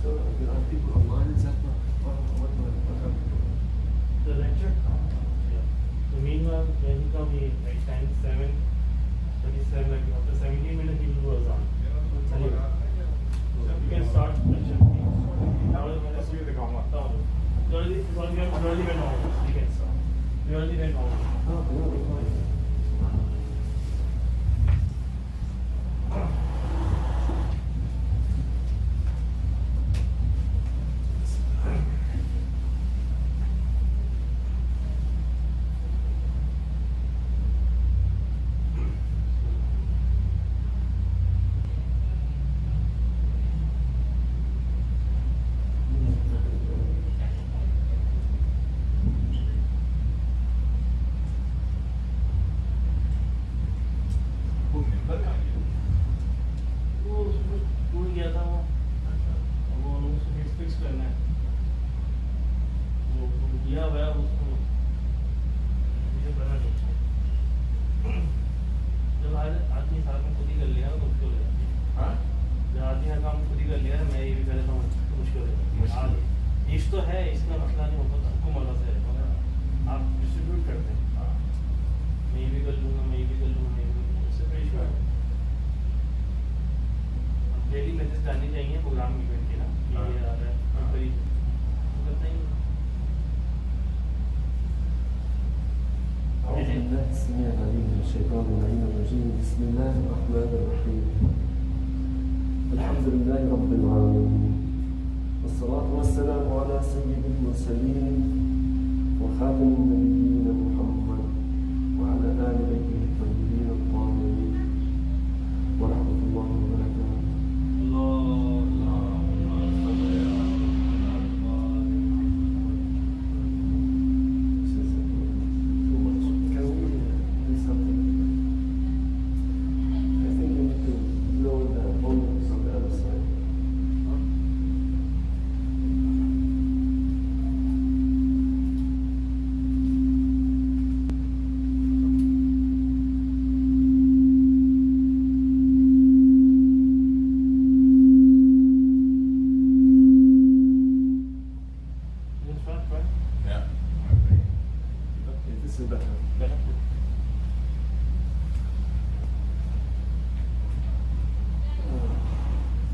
So there are people online, is that what are people? The lecture? Yeah. So meanwhile, when he come, he like time 7:37, like after 17 minutes he will go on. Anyway, you can start lecture. We already went almost. You can start. We already went almost. بسم الله الرحمن الرحيم. الحمد لله رب العالمين، والصلاة والسلام على سيد المرسلين وخاتم النبيين محمد وعلى آل بيته الطيبين الطاهرين ورحمة الله وبركاته.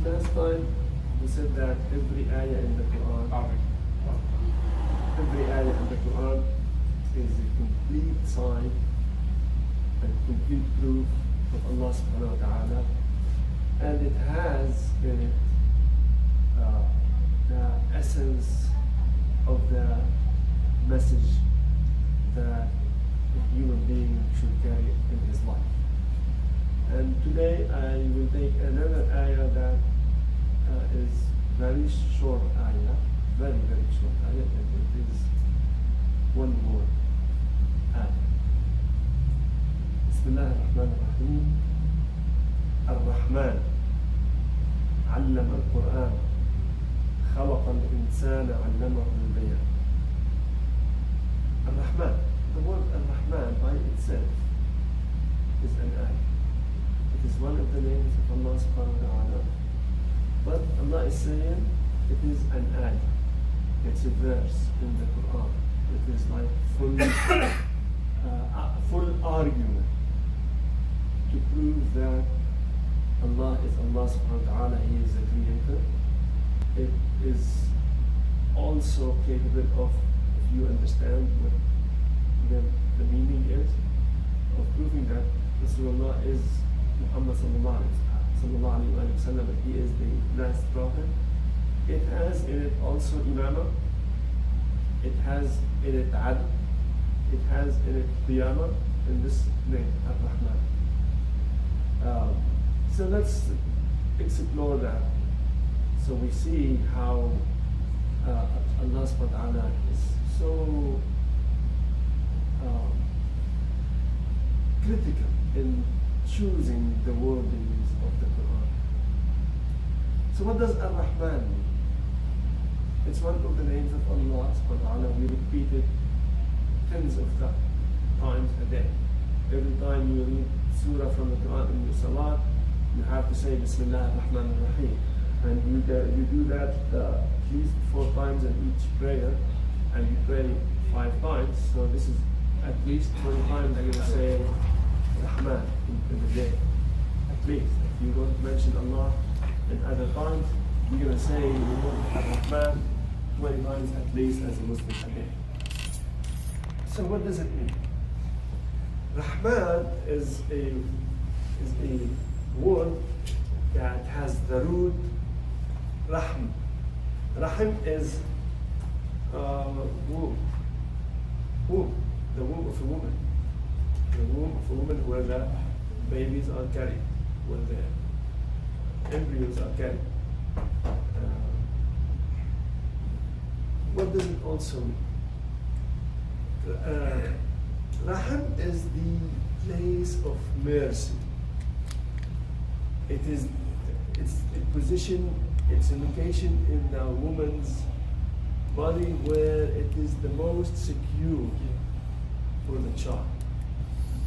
Last time we said that every ayah in the Quran is a complete sign and complete proof of Allah subhanahu wa ta'ala, and it has in it the essence of the message that a human being should carry in his life. And today I will take another ayah that is very short ayah, very short ayah, and it is one word, ayah. Bismillah ar-Rahman ar-Rahim. Ar-Rahman علم القرآن خلق الإنسان علمه البيان. Ar-Rahman, the word Ar-Rahman by itself is an ayah. It is one of the names of Allah subhanahu wa ta'ala. But Allah is saying it is an ayah. It's a verse in the Quran. It is like full argument to prove that Allah is Allah subhanahu wa ta'ala. He is the creator. It is also capable of, if you understand what the meaning is, of proving that Rasulullah is Muhammad sallallahu alayhi wa sallam, he is the last prophet. It has in it also Imamia. It has in it Adl. It has in it Qiyamah, in this name, Ar-Rahman. So let's explore that. So we see how Allah subhanahu wa ta'ala is so critical in choosing the wordings of the Quran. So what does Ar-Rahman mean? It's one of the names of Allah subhanahu wa ta'ala. We repeat it tens of times a day. Every time you read surah from the Quran in your salat, you have to say Bismillah ar-Rahman ar-Rahim. and you do that at least 4 times in each prayer, and you pray 5 times, so this is at least 20 times you're going to say Rahman in the day. At least. If you don't mention Allah in other times, you're going to say the word Rahman 20 times at least as a Muslim a day. So what does it mean? Rahman is a word that has the root Rahm. Rahim is womb. Womb. The womb of a woman. The womb of a woman where the babies are carried, where the embryos are carried. What does it also mean? Rahim is the place of mercy. It's a position, it's a location in the woman's body where it is the most secure for the child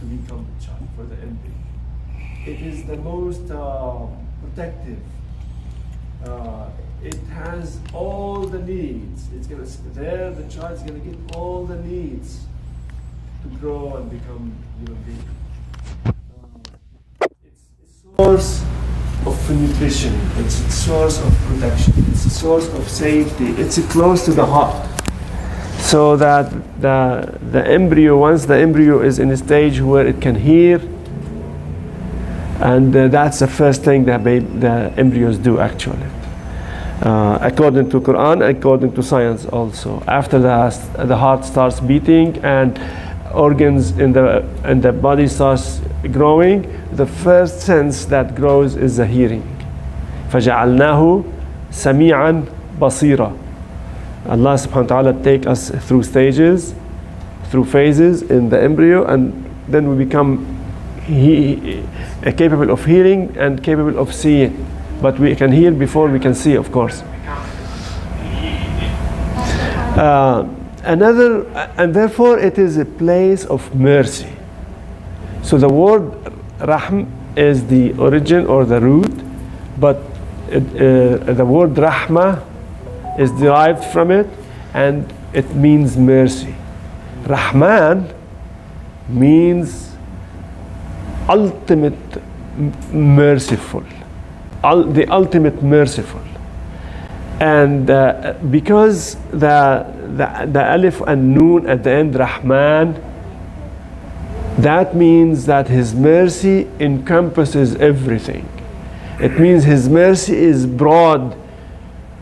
to become a child, for the embryo. It is the most protective. It has all the needs. It's going to there. The child's going to get all the needs to grow and become human being. It's a source of nutrition. It's a source of protection. It's a source of safety. It's close to the heart, so that the embryo, once the embryo is in a stage where it can hear, and that's the first thing that the embryos do actually. According to Quran, according to science also. After the heart starts beating and organs in the body starts growing, the first sense that grows is the hearing. فَجَعَلْنَاهُ سَمِيعًا بَصِيرًا. Allah subhanahu wa ta'ala take us through stages, through phases in the embryo, and then we become capable of hearing and capable of seeing. But we can hear before we can see, of course. And therefore it is a place of mercy. So the word Rahm is the origin or the root, but the word Rahmah is derived from it, and it means mercy. Rahman means ultimate merciful. The ultimate merciful, and because the alif and noon at the end, Rahman, that means that his mercy encompasses everything. It means his mercy is broad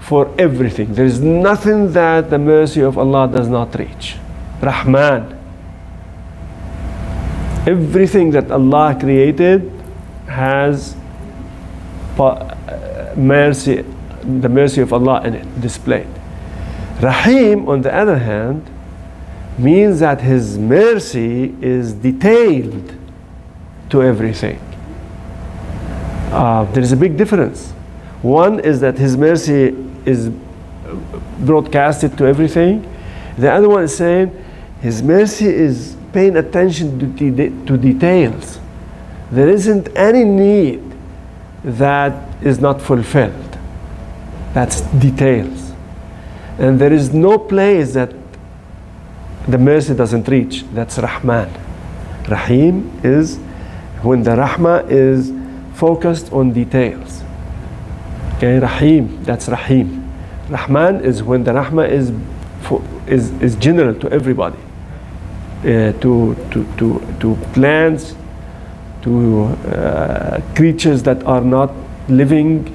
for everything. There is nothing that the mercy of Allah does not reach. Rahman, everything that Allah created has mercy, the mercy of Allah in it displayed. Rahim, on the other hand, means that his mercy is detailed to everything. There is a big difference. One is that his mercy is broadcasted to everything. The other one is saying his mercy is paying attention to details. There isn't any need that is not fulfilled. That's details. And there is no place that the mercy doesn't reach. That's Rahman. Rahim is when the Rahmah is focused on details. Okay, Rahim, that's Rahim. Rahman is when the Rahmah is general to everybody. To plants, to creatures that are not living,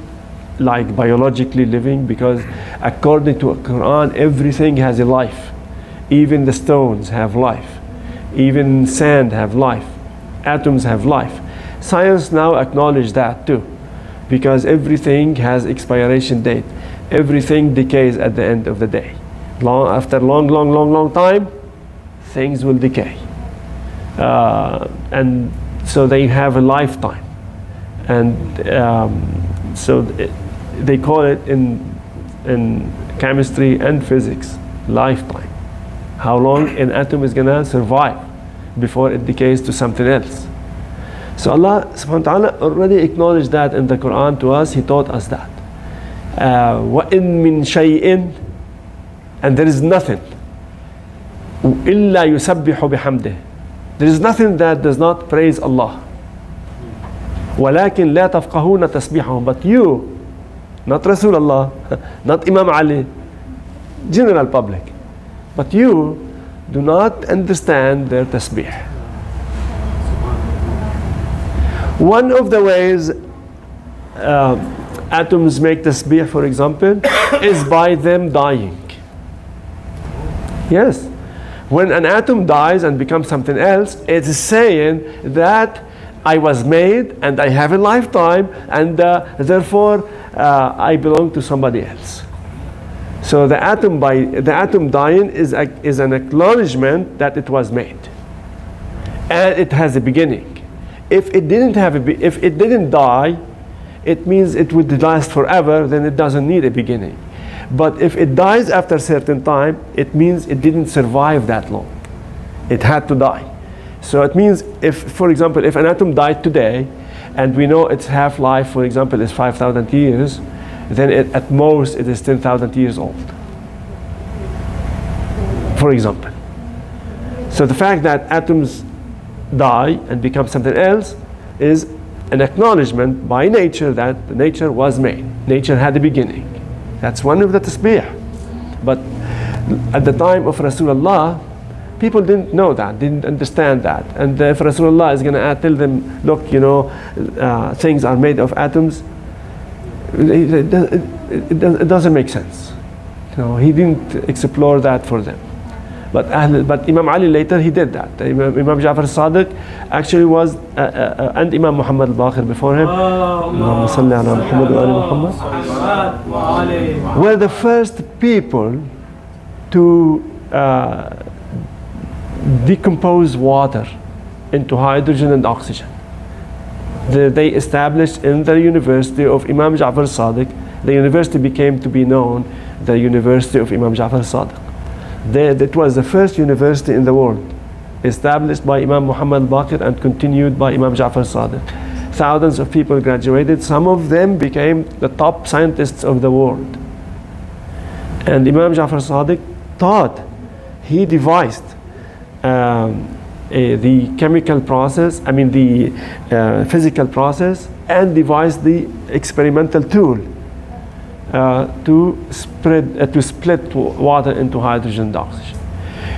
like biologically living, because according to Quran, everything has a life. Even the stones have life. Even sand have life. Atoms have life. Science now acknowledges that too, because everything has expiration date. Everything decays at the end of the day. After long time, things will decay. And so they have a lifetime. And so they call it in chemistry and physics, lifetime. How long an atom is gonna survive before it decays to something else. So Allah subhanahu wa ta'ala already acknowledged that in the Quran to us. He taught us that. وَإِن مِّن شَيْءٍ, and there is nothing. إِلَّا يُسَبِّحُ بِحَمْدِهِ, there is nothing that does not praise Allah. وَلَكِنْ لَا تَفْقَهُونَ تَسْبِيحَهُم, but you, not Rasulullah, not Imam Ali, general public, but you do not understand their tasbih. One of the ways atoms make tasbih, for example, is by them dying. Yes, when an atom dies and becomes something else, it is saying that I was made and I have a lifetime, and therefore I belong to somebody else. So the atom dying is an acknowledgement that it was made, and it has a beginning. If it didn't die, it means it would last forever. Then it doesn't need a beginning. But if it dies after a certain time, it means it didn't survive that long. It had to die. So it means, for example, if an atom died today, and we know its half-life, for example, is 5,000 years, then at most it is 10,000 years old, for example. So the fact that atoms die and become something else is an acknowledgement by nature that nature was made. Nature had a beginning. That's one of the tasbih. But at the time of Rasulullah, people didn't know that, didn't understand that. And if Rasulullah is going to tell them, look, things are made of atoms, it doesn't make sense. He didn't explore that for them. But Imam Ali later, he did that. Imam Ja'far Sadiq actually was, and Imam Muhammad al-Baqir before him, were the first people to decompose water into hydrogen and oxygen. They established in the University of Imam Ja'far Sadiq, the university became to be known the University of Imam Ja'far Sadiq. That was the first university in the world, established by Imam Muhammad al-Baqir and continued by Imam Ja'far Sadiq. Thousands of people graduated. Some of them became the top scientists of the world. And Imam Ja'far Sadiq taught, he devised the chemical process, the physical process, and devised the experimental tool to split water into hydrogen and oxygen.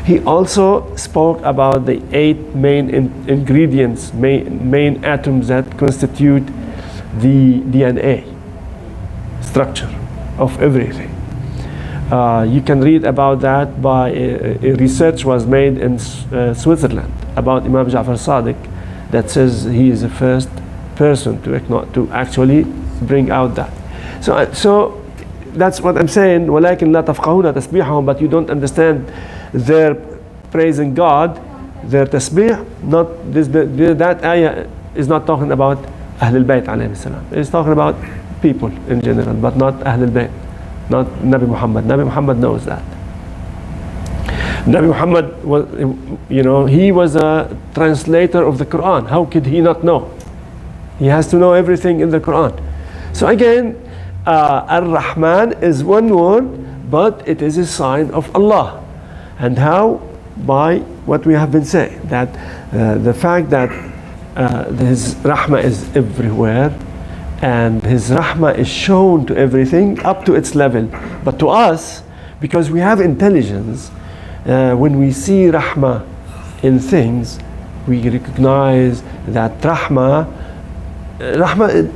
He also spoke about the 8 main ingredients, main atoms that constitute the DNA structure of everything. You can read about that by research was made in Switzerland about Imam Ja'far Sadiq that says he is the first person to actually bring out that. So that's what I'm saying. وَلَكِنْ لَا تَفْقَهُونَ تَسْبِيحَهُم, but you don't understand their praising God, their tasbih. That ayah is not talking about Ahlul Bayt alayhi salam. It's talking about people in general, but not Ahlul Bayt, not Nabi Muhammad. Nabi Muhammad knows that. Nabi Muhammad was, he was a translator of the Quran. How could he not know? He has to know everything in the Quran. So again, Ar-Rahman is one word, but it is a sign of Allah. And how? By what we have been saying, that the fact that His Rahmah is everywhere, and His Rahmah is shown to everything up to its level. But to us, because we have intelligence, when we see Rahmah in things, we recognize that Rahmah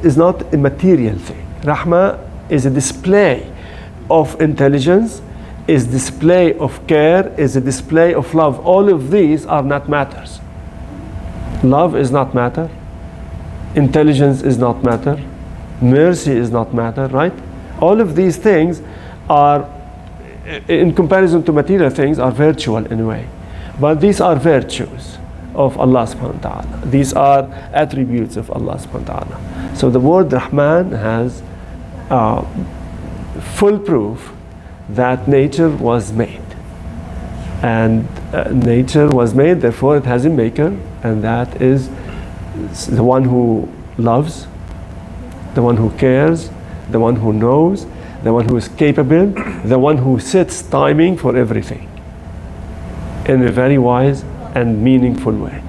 is not a material thing. Rahmah is a display of intelligence, is display of care, is a display of love. All of these are not matters. Love is not matter. Intelligence is not matter. Mercy is not matter, right? All of these things are, in comparison to material things, are virtual in a way. But these are virtues of Allah subhanahu wa ta'ala. These are attributes of Allah subhanahu wa ta'ala. So the word Rahman has full proof that nature was made. And nature was made, therefore it has a maker, and that is the one who loves, the one who cares, the one who knows, the one who is capable, the one who sets timing for everything in a very wise and meaningful way.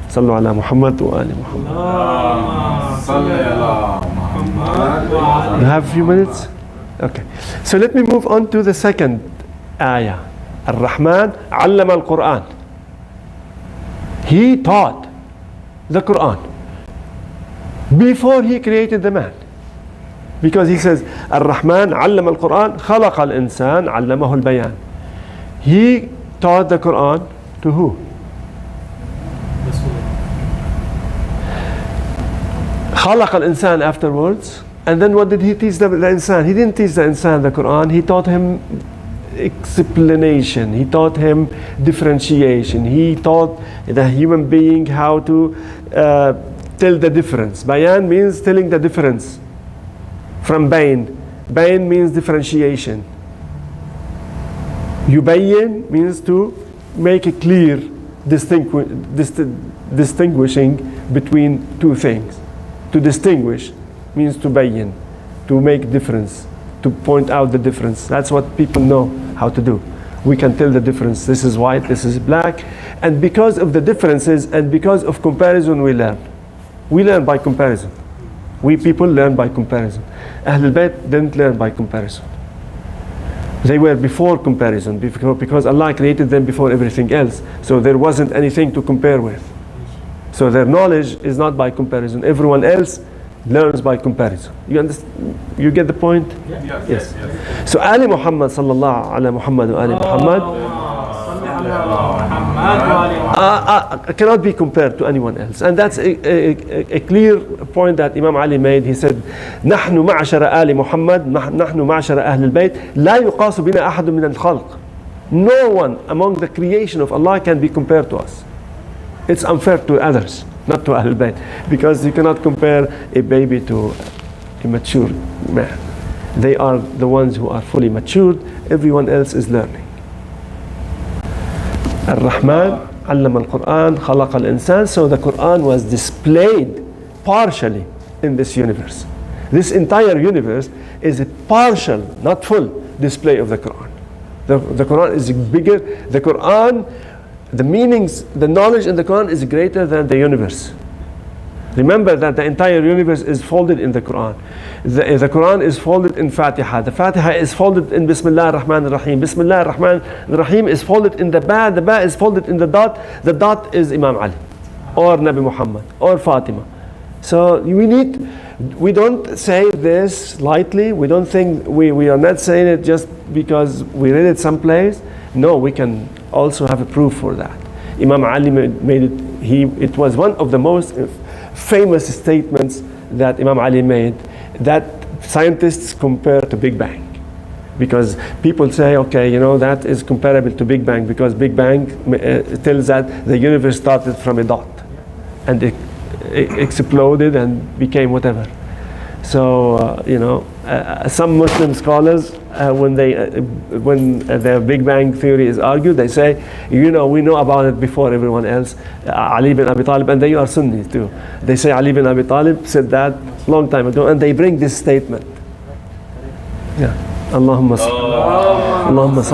صلوا على محمد وآل محمد. You have a few minutes? Okay. So let me move on to the second ayah. Ar-Rahman allama al-Quran. He taught the Quran before he created the man. Because he says, Ar-Rahman allama al-Quran khalaqa al-insan allamahu al-bayan. He taught the Quran to who? خلق الإنسان afterwards, and then what did he teach the insan? He didn't teach the insan the Quran. He taught him explanation. He taught him differentiation. He taught the human being how to tell the difference. Bayan means telling the difference from bayn. Bayn means differentiation. Yubayyin means to make a clear distinguishing between two things. To distinguish means to bayyin, to make difference, to point out the difference. That's what people know how to do. We can tell the difference. This is white, this is black. And because of the differences and because of comparison, we learn. We learn by comparison. We people learn by comparison. Ahlul Bayt didn't learn by comparison. They were before comparison because Allah created them before everything else. So there wasn't anything to compare with. So their knowledge is not by comparison. Everyone else learns by comparison. You understand? You get the point? Yes. So Ali Muhammad sallallahu ala Muhammad wa Ali Muhammad cannot be compared to anyone else. And that's a clear point that Imam Ali made. He said, نحن معشر آل محمد نحن معشر أهل البيت لا يقاس بنا أحد من الخلق. No one among the creation of Allah can be compared to us. It's unfair to others, not to Ahlul Bayt, because you cannot compare a baby to a mature man. They are the ones who are fully matured. Everyone else is learning. Ar-Rahman allama al-Quran khalaqa al-insan. So the Quran was displayed partially in this universe. This entire universe is a partial, not full, display of the Quran. The Quran is bigger. The Quran, the meanings, the knowledge in the Quran is greater than the universe. Remember that the entire universe is folded in the Quran. The Quran is folded in Fatiha. The Fatiha is folded in Bismillah ar-Rahman ar-Rahim. Bismillah ar-Rahman ar-Rahim is folded in the Ba. The Ba is folded in the dot. The dot is Imam Ali or Nabi Muhammad or Fatima. So we don't say this lightly. We don't think, we are not saying it just because we read it someplace. No, we can also have a proof for that. Imam Ali made it. It was one of the most famous statements that Imam Ali made, that scientists compare to Big Bang. Because people say, okay, that is comparable to Big Bang because Big Bang tells that the universe started from a dot and it exploded and became whatever. So, some Muslim scholars, when the Big Bang theory is argued, they say, we know about it before everyone else. Ali bin Abi Talib, and they are Sunni too. They say Ali bin Abi Talib said that long time ago, and they bring this statement. Yeah. Allahumma